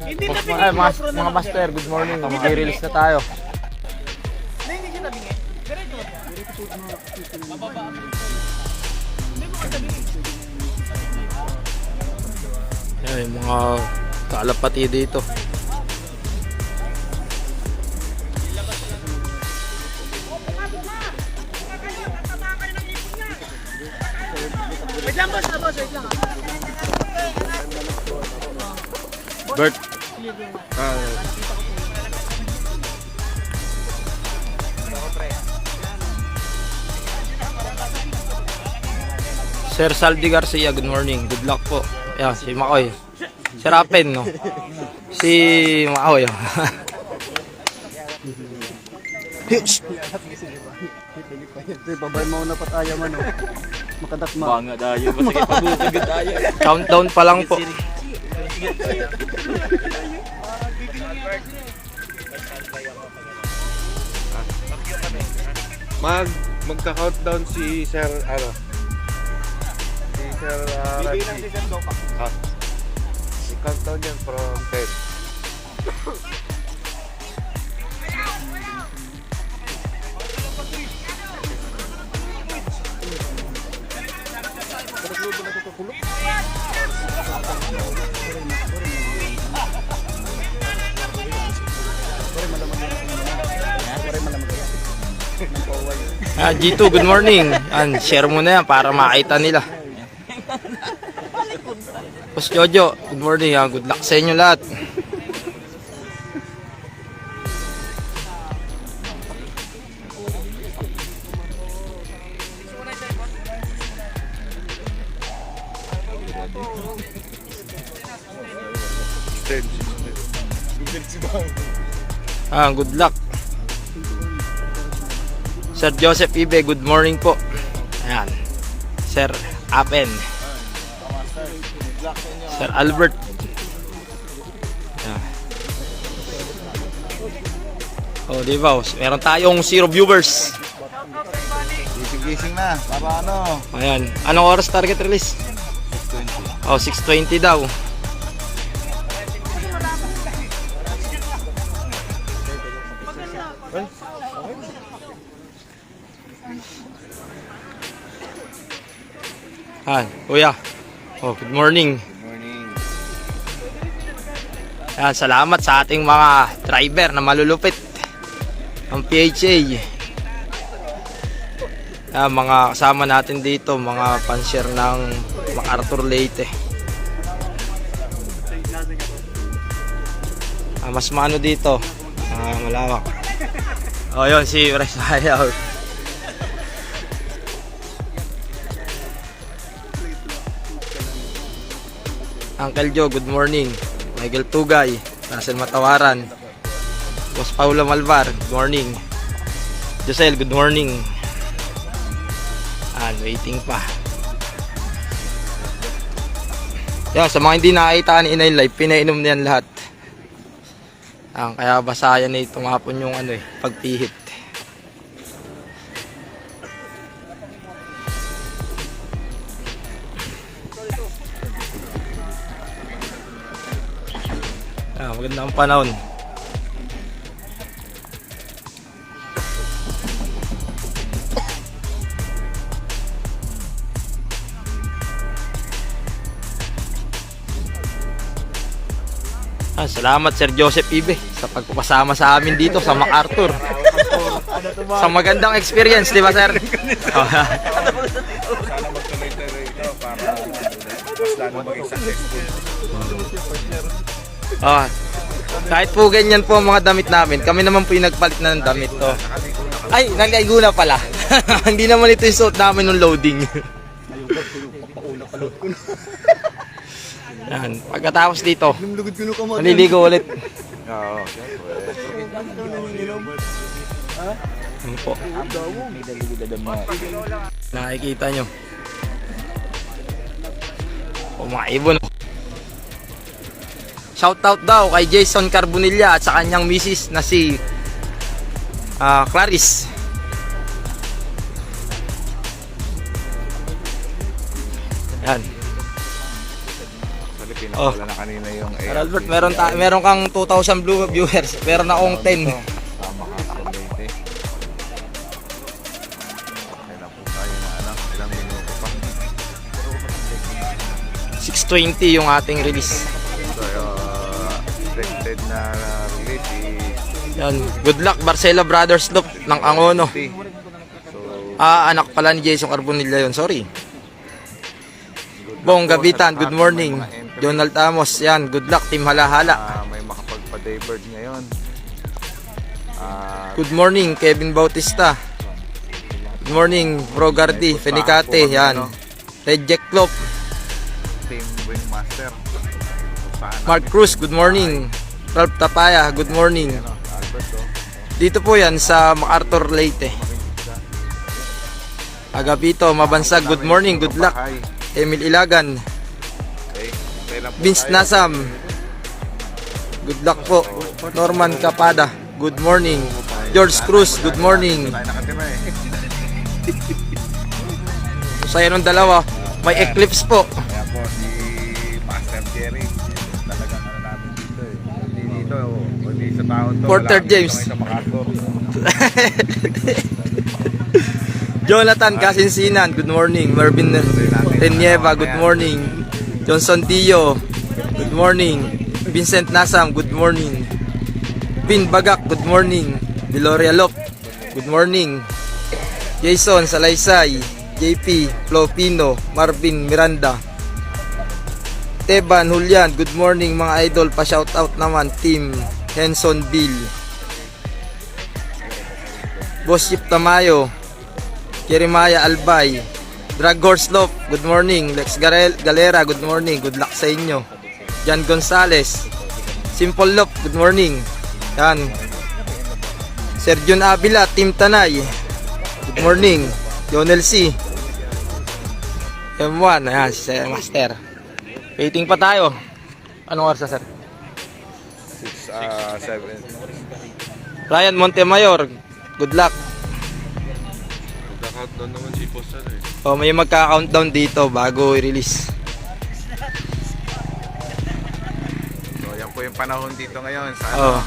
Hindi na Ay, mga master, good morning. Mag-release na tayo. Hindi siya tabingin. Diretso ba siya? Mababa ako. Hindi mo katabingin. Ayan, yung mga kalapati dito. Wait lang boss, wait lang. Bert. Sir Saldi Garcia, good morning. Good luck po. Ayan, si Makoy. Si Rapen, no? Si Makoy. Babay mo na pataya man, oh. Makadatma. Banga tayo, masakit pabukagod tayo. Countdown pa lang po. Magka-countdown si Sir si Sir Raji. I-countdown yan from 10. G2, good morning. Yan, share mo na yan para makita nila. Boss Jojo, good morning. Good luck sa inyo lahat. Good luck. Sir Joseph Ibe, good morning po. Ayan. Sir Apen. Sir Albert. Ayan. Oh, di ba? Meron tayong 0 viewers. Gising na, para ano? Ayan. Anong oras target release? 6:20. Oh, 6:20 daw. Ayan, kuya. Oh, good morning. Good morning. Ayan, salamat sa ating mga driver na malulupit. Ang PHA. Ayan, mga kasama natin dito, mga pansier ng MacArthur Leyte. Mas maano dito. Malawak. Oh, yun, si Bryce Mayaw. Uncle Joe, good morning. Michael Tugay, Russell Matawaran, Boss Paulo Malvar, good morning. Josel, good morning. Waiting pa. Yan, sa mga hindi nakakita ni Inay Live, pinainom niyan lahat. Kaya basayan na itong hapon yung pagpihit. Magandang panahon. Salamat Sir Joseph Ibe sa pagpapasama sa amin dito sa MacArthur. Sa magandang experience, di ba sir? Sana magtuloy-tuloy ito para mas lalo maging successful. Kahit po ganyan po ang mga damit namin, kami naman po yung nagpalit na ng damit to. Ay, nag-aiguna pala. Hindi naman ito yung suot namin nung loading. Yan. Pagkatapos dito, maliligo ulit. Oo, Ano po? Nakikita nyo. O mga ibon. Shoutout daw kay Jason Carbonilla at sa kanyang misis na si Clarice. Yan. pinakawala na kanina yung Sir Albert, meron kang 2,000 blue viewers. Meron akong 10. Tama ka sa Leyte. Kailan po tayo na alam, ilang minuto pa. 6:20 yung ating release. So, expected na release is Yan. Good luck, Barcelo Brothers Loop ng Angono. 50. So, Anak pala ni Jason Carbonilla yun. Sorry. Bong Gabitan, good morning. Donald Amos, yan. Good luck, Team Halahala. may makapagpa-daybird ngayon. Good morning, Kevin Bautista. Good morning, Bro Gardi, Fenicate, yan. Red Jack Clop, Team Wingmaster. Sana Mark Cruz, good morning. Ralph Tapaya, good morning. Albert, oh. Dito po yan sa MacArthur, Leyte. Agapito, Mabansag, good morning, good luck. Bahay. Emil Ilagan, Okay. Kailan po Vince tayo? Nasam, good luck po. Norman Capada, good morning. George Cruz, good morning. Tayo nakatira eh. Sa nung dalawa, may eclipse po. Kaya po si Master Jerry, talagang ano natin dito eh. Hindi dito, hindi sa taon to. Porter Wala James. kami sa MacArthur. Jonathan Kasinsinan, good morning. Mervin Tenieva, good morning. Johnson Dio, good morning. Vincent Nasam, good morning. Vin Bagak, good morning. Deloria Lop, good morning. Jason Salaysay, JP, Flopino, Marvin Miranda. Teban Julian, good morning mga idol. Pa-shoutout naman, Team Henson Bill. Boss Chip Tamayo, Jeremiah Albay, Drag Horse Lop, good morning. Lex Galera, good morning. Good luck sa inyo. Jan Gonzales, Simple Lop, good morning. Yan. Sergio Avila, Team Tanay, good morning. Jonel C, M1, ayan, si Sir Master. Waiting pa tayo. Anong oras na, sir? 7. Ryan Montemayor, good luck. Naka-countdown naman si Poster eh. O, may magka-countdown dito bago i-release. So yan po yung panahon dito ngayon sa Oh.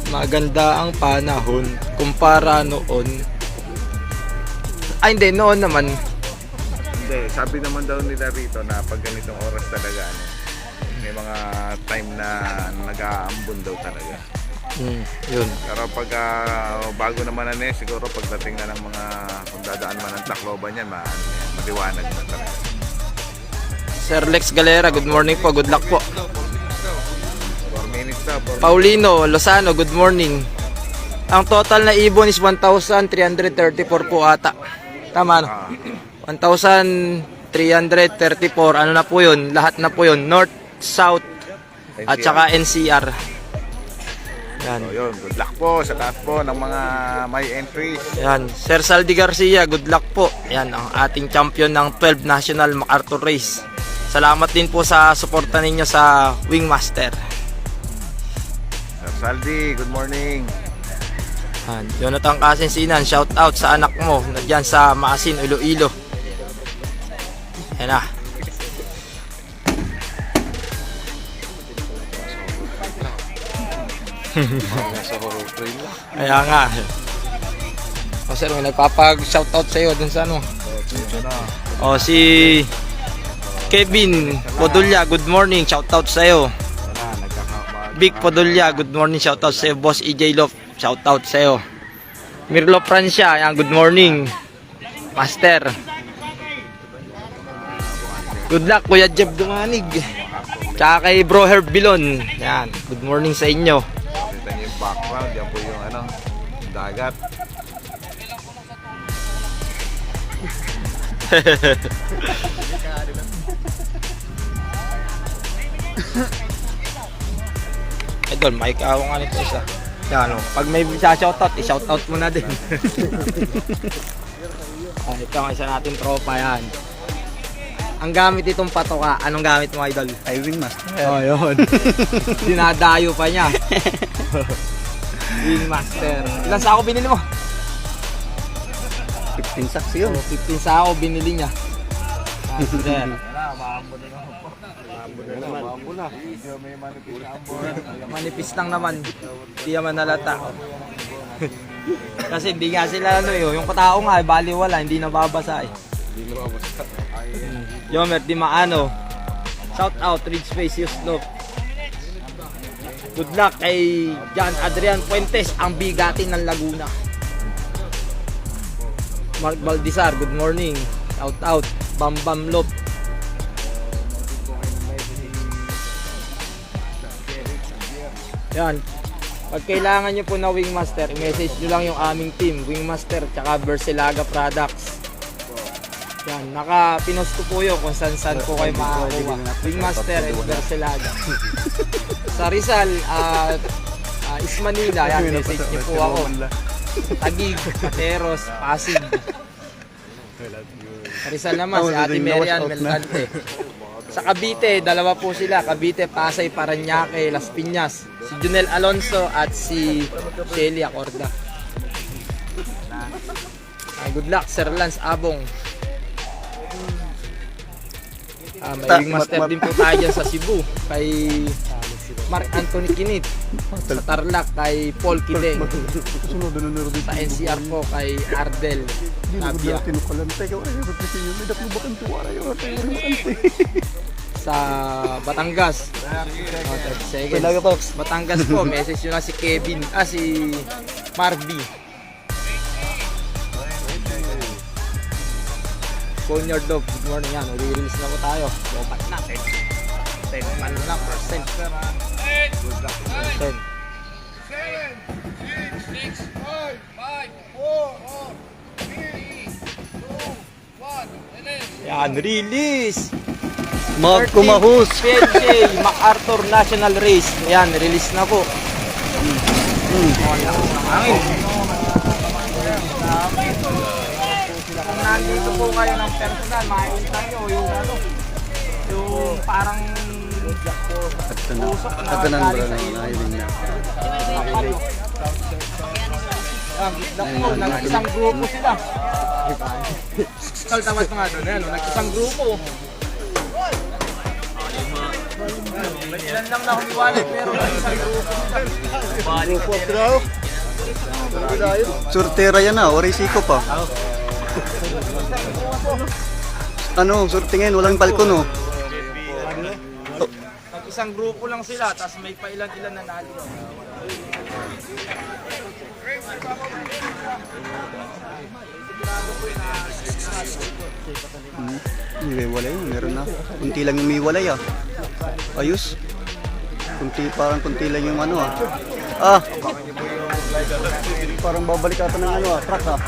Maganda ang panahon kumpara noon. Ay, hindi, noon naman. Hindi, sabi naman daw nila rito na pag ganitong oras talaga ano, may mga time na nag-aambon daw talaga. Yun. Pero pag bago naman na siguro pagdating na ng mga kung dadaan man ng Tacloban yan, maliwanag na talaga. Sir Lex Galera, good morning po. Good luck po. 4 minutes na. Paulino Lozano, good morning. Ang total na ibon is 1,334 po ata. Tama, no? 1,334. Ano na po yun? Lahat na po yun. North, South, at saka NCR. Yan. So yun, good luck po sa lahat po ng mga may entries. Yan. Sir Saldi Garcia, good luck po. Yan, ang ating champion ng 12 National MacArthur Race. Salamat din po sa suporta ninyo sa Wingmaster. Sir Saldi, good morning. Yan. Jonathan Kasinsinan, shout out sa anak mo na dyan sa Maasin, Iloilo. Yan na. Kaya nga. O sir, may nagpapag-shoutout sa'yo dun sa ano. O si Kevin Podulya, good morning, shoutout sa'yo. Big Podulya, good morning, shoutout sa'yo. Boss EJ Love, shoutout sa'yo. Mirlo Francia, yan, good morning. Master. Good luck, Kuya Jeb Dumanig. Tsaka kay Bro Herb Bilon. Yan, good morning sa inyo. Kita niyo yung background, yan po yung ano, dagat. Idol, may ako nga nito isa. Yan, oh. Pag may shoutout, i-shoutout mo na din. Ito ang isa natin tropa yan. Ang gamit itong patoka, anong gamit mo, Idol? Ay, Wingmaster. Oh, yun. Dinadayo pa niya. Wingmaster. Ilan sako binili mo? 15 sacks yun. 15 sako binili niya. Master. Maambo na. Medyo may manipis na ambon. Manipis lang naman. Hindi naman nalata. Kasi hindi nga sila ano yung tao nga baliwala, hindi nababasa eh. Hindi mo mabasa. Yomer Di Maano. Shout out Ridge Space Yuslop. Good luck kay John Adrian Fuentes, ang bigati ng Laguna. Mark Baldizar, good morning. Shout out Bam Bam Lop. Yan. Pag kailangan nyo po na Wingmaster, i-message nyo lang yung aming team, Wingmaster tsaka Bercelaga Products. Yan, naka-pinost ko po yun kung saan po kayo makakuha. Wingmaster and Bercelaga. Sa Rizal at East Manila, yan, message nyo po ako. Taguig, Pateros, Pasig. Sa Rizal naman, si Ate Marian Melcante. Sa Cavite, dalawa po sila. Cavite, Pasay, Parañaque, Las Piñas. Si Junel Alonso at si Shelly Acorda. Good luck, Sir Lance Abong. May Wingmaster din po tayo dyan sa Cebu. Kay Mark Anthony Kinit. Sa Tarlac, kay Paul Kideng. Sa NCR po, kay Ardel Navia. Sa Batangas. Batangas po, message nyo na si Kevin, si Marby. Conyard Dog, good morning yan. Re-release na po tayo. Lobat na. 10 man na percent. Good luck percent. 7, 6, 5, 4, 3, 2, 1, Yan, release. Kumahus. PNJ MacArthur National Race. Yan, release na po. Kung nandito po kayo ng personal, makikita nyo yung parang usok na galing sa ilong. Nag-isang grupo sila. Kaltamat pa nga doon, nag-isang grupo. Ilan lang na humiwalay pero nag-isang grupo sila. Surtera yan na, orisiko pa. Ano, surtingin, walang balkon oh. Nag-isang grupo lang sila, tapos may pailan-ilan na nalo. Umiwalay, meron na. Kunti lang yung umiwalay ah. Ayos. Parang kunti lang yung ano ah. Parang babalik ata ng ano ah, truck ah.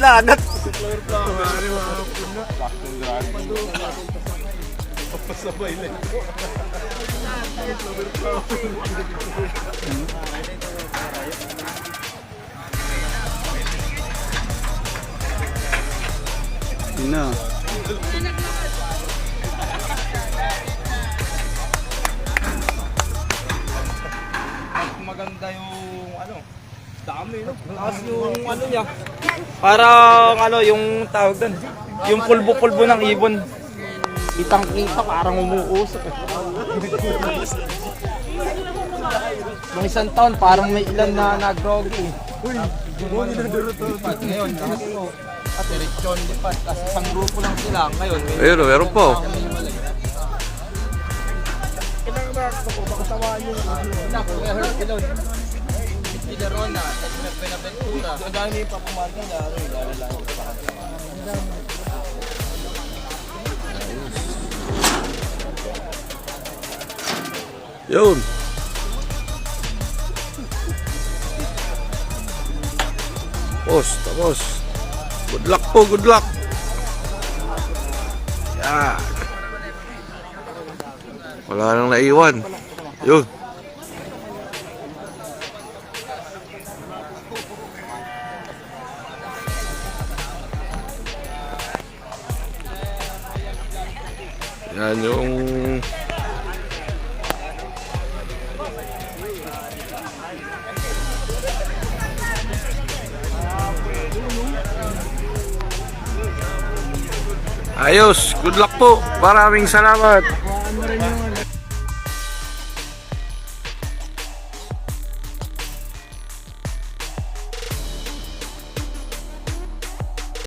Lanat. Na. Maganda yung dami no. Tapos yung niya. Parang yung tawag doon. Yung pulbo-pulbo ng ibon. Kitang-kita parang umuusok. Nung isang taon parang may ilan na nag-groggy. Ngayon, at direksyon lipat. Kasi isang grupo lang sila. Ngayon, Meron po. Pilarona, Benaventura. Ang dami pa pumarga na Yun. Tapos. Good luck po, good luck. Yan. Wala nang naiwan. Yun. Yan yung Ayos, good luck po. Maraming salamat. Kuhaan mo rin yung